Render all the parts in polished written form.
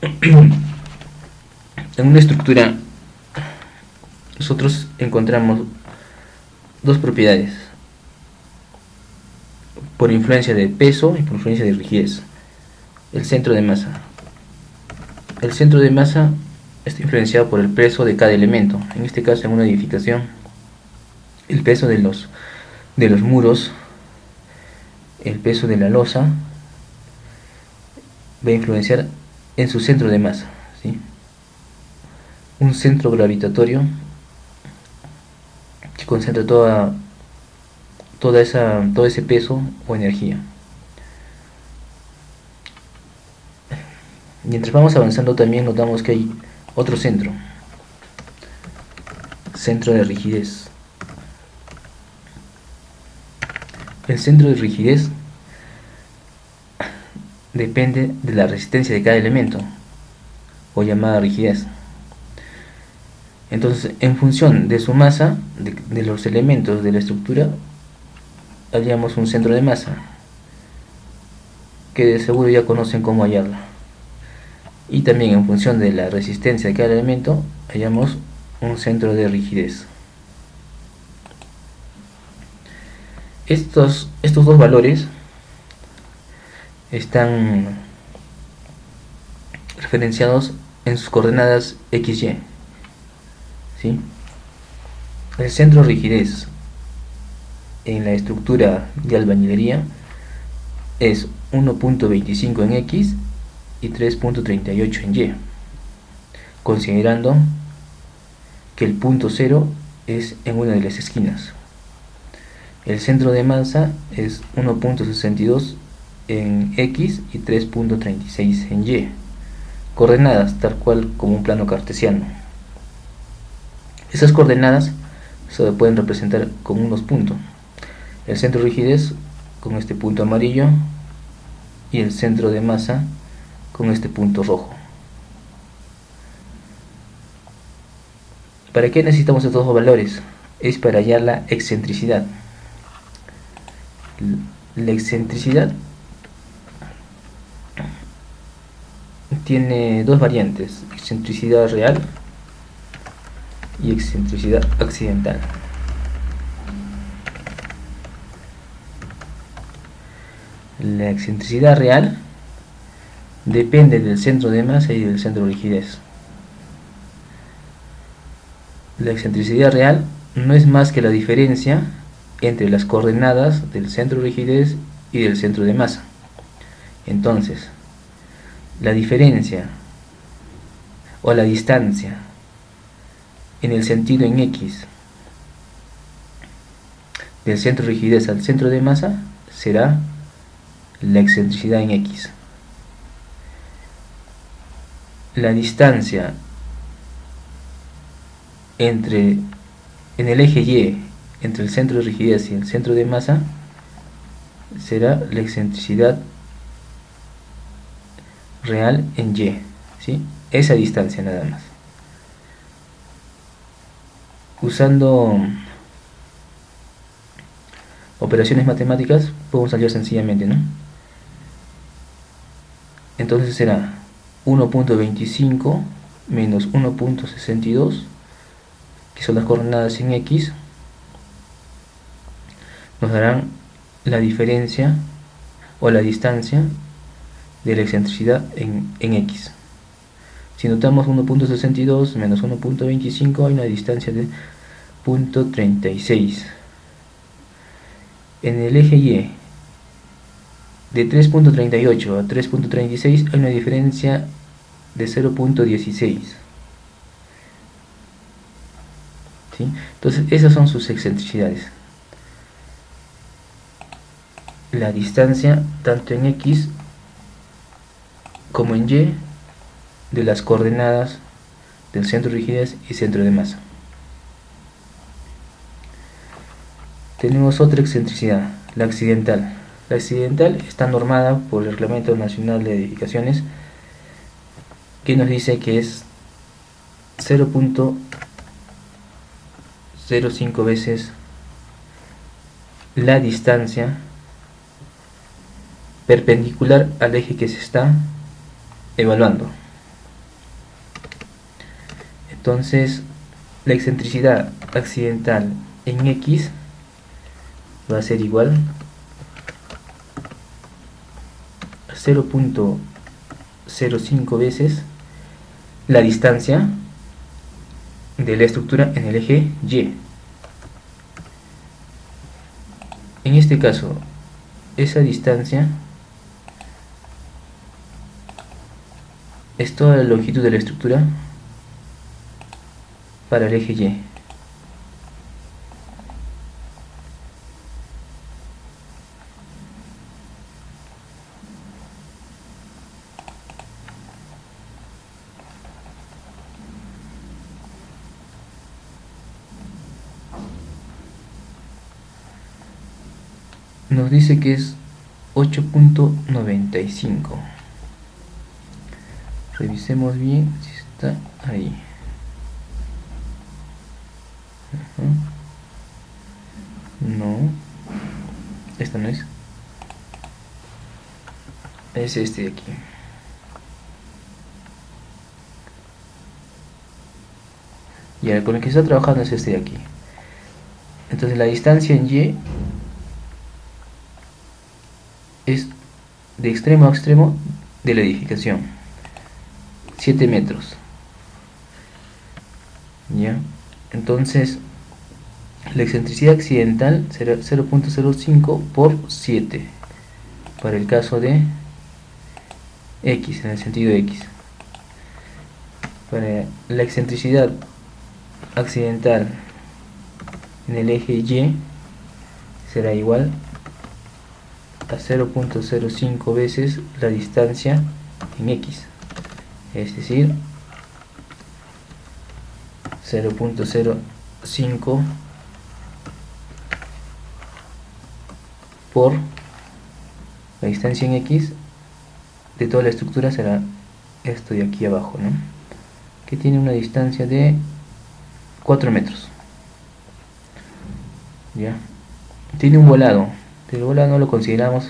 En una estructura nosotros encontramos dos propiedades, por influencia de peso y por influencia de rigidez. El centro de masa. El centro de masa está influenciado por el peso de cada elemento. En este caso, en una edificación, el peso de los muros, el peso de la losa, va a influenciar en su centro de masa, ¿sí? Un centro gravitatorio que concentra todo ese peso o energía. Mientras vamos avanzando también notamos que hay otro centro de rigidez. El centro de rigidez depende de la resistencia de cada elemento, o llamada rigidez. Entonces, en función de su masa, de los elementos de la estructura, hallamos un centro de masa, que de seguro ya conocen cómo hallarla. Y también en función de la resistencia de cada elemento, hallamos un centro de rigidez. Estos dos valores están referenciados en sus coordenadas XY, ¿sí? El centro de rigidez en la estructura de albañilería es 1.25 en X y 3.38 en Y, considerando que el punto 0 es en una de las esquinas. El centro de masa es 1.62 en X y 3.36 en Y, coordenadas tal cual como un plano cartesiano. Esas coordenadas se pueden representar con unos puntos. El centro de rigidez con este punto amarillo y el centro de masa con este punto rojo. ¿Para qué necesitamos estos dos valores? Es para hallar la excentricidad. La excentricidad tiene dos variantes: excentricidad real y excentricidad accidental. La excentricidad real depende del centro de masa y del centro de rigidez. La excentricidad real no es más que la diferencia entre las coordenadas del centro de rigidez y del centro de masa. Entonces, la diferencia o la distancia en el sentido en X del centro de rigidez al centro de masa será la excentricidad en X. La distancia en el eje Y entre el centro de rigidez y el centro de masa será la excentricidad real en Y, ¿sí? Esa distancia nada más. Usando operaciones matemáticas podemos hallar sencillamente, ¿no? Entonces será 1.25 menos 1.62, que son las coordenadas en X, nos darán la diferencia o la distancia de la excentricidad en X. Si notamos 1.62 menos 1.25, hay una distancia de 0.36. En el eje Y, de 3.38 a 3.36 hay una diferencia de 0.16. ¿Sí? Entonces esas son sus excentricidades. La distancia tanto en X como en Y de las coordenadas del centro de rigidez y centro de masa. Tenemos otra excentricidad, la accidental. La accidental está normada por el Reglamento Nacional de Edificaciones, que nos dice que es 0.05 veces la distancia perpendicular al eje que se está evaluando. Entonces la excentricidad accidental en X va a ser igual a 0.05 veces la distancia de la estructura en el eje Y. En este caso, esa distancia es toda la longitud de la estructura para el eje Y. Nos dice que es 8.95. Revisemos bien si está ahí. No, esta no es. Es este de aquí. Y con el que está trabajando es este de aquí. Entonces la distancia en Y es de extremo a extremo de la edificación, 7 metros. ¿Ya? Entonces la excentricidad accidental será 0.05 por 7 para el caso de X, en el sentido X. Para la excentricidad accidental en el eje Y será igual a 0.05 veces la distancia en X, es decir, 0.05 por la distancia en X de toda la estructura, será esto de aquí abajo, ¿no? Que tiene una distancia de 4 metros. ¿Ya? Tiene un volado, pero el volado no lo consideramos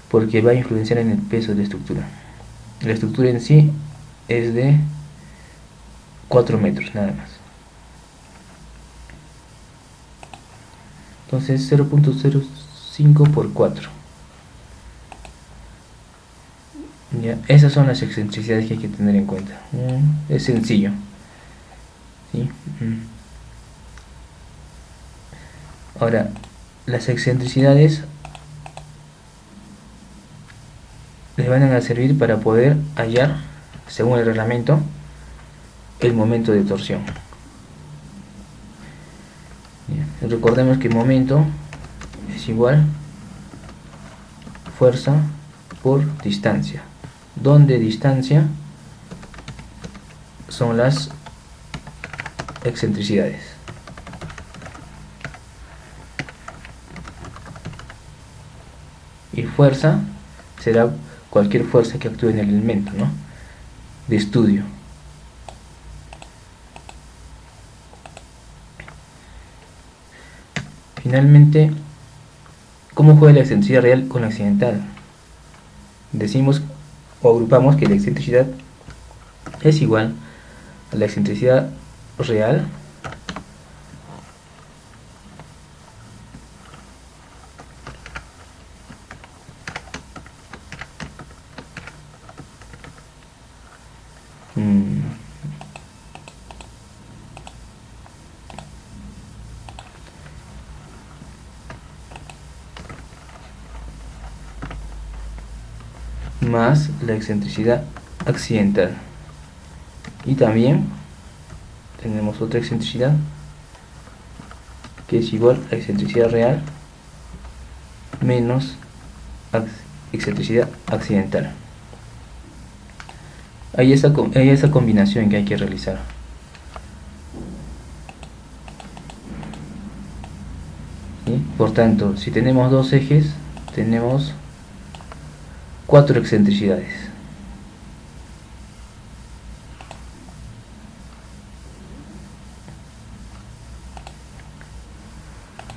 porque va a influenciar en el peso de la estructura. La estructura en sí es de 4 metros nada más. Entonces 0.05 por 4. ¿Ya? Esas son las excentricidades que hay que tener en cuenta. Es sencillo, ¿sí? Ahora, las excentricidades les van a servir para poder hallar, según el reglamento, el momento de torsión. Bien. Recordemos que momento es igual fuerza por distancia, donde distancia son las excentricidades. Y fuerza será cualquier fuerza que actúe en el elemento, ¿no?, de estudio. Finalmente, ¿cómo juega la excentricidad real con la accidental? Decimos o agrupamos que la excentricidad es igual a la excentricidad real más la excentricidad accidental. Y también tenemos otra excentricidad que es igual a excentricidad real menos excentricidad accidental. Hay esa combinación que hay que realizar. ¿Sí? Por tanto, si tenemos dos ejes, tenemos 4 excentricidades.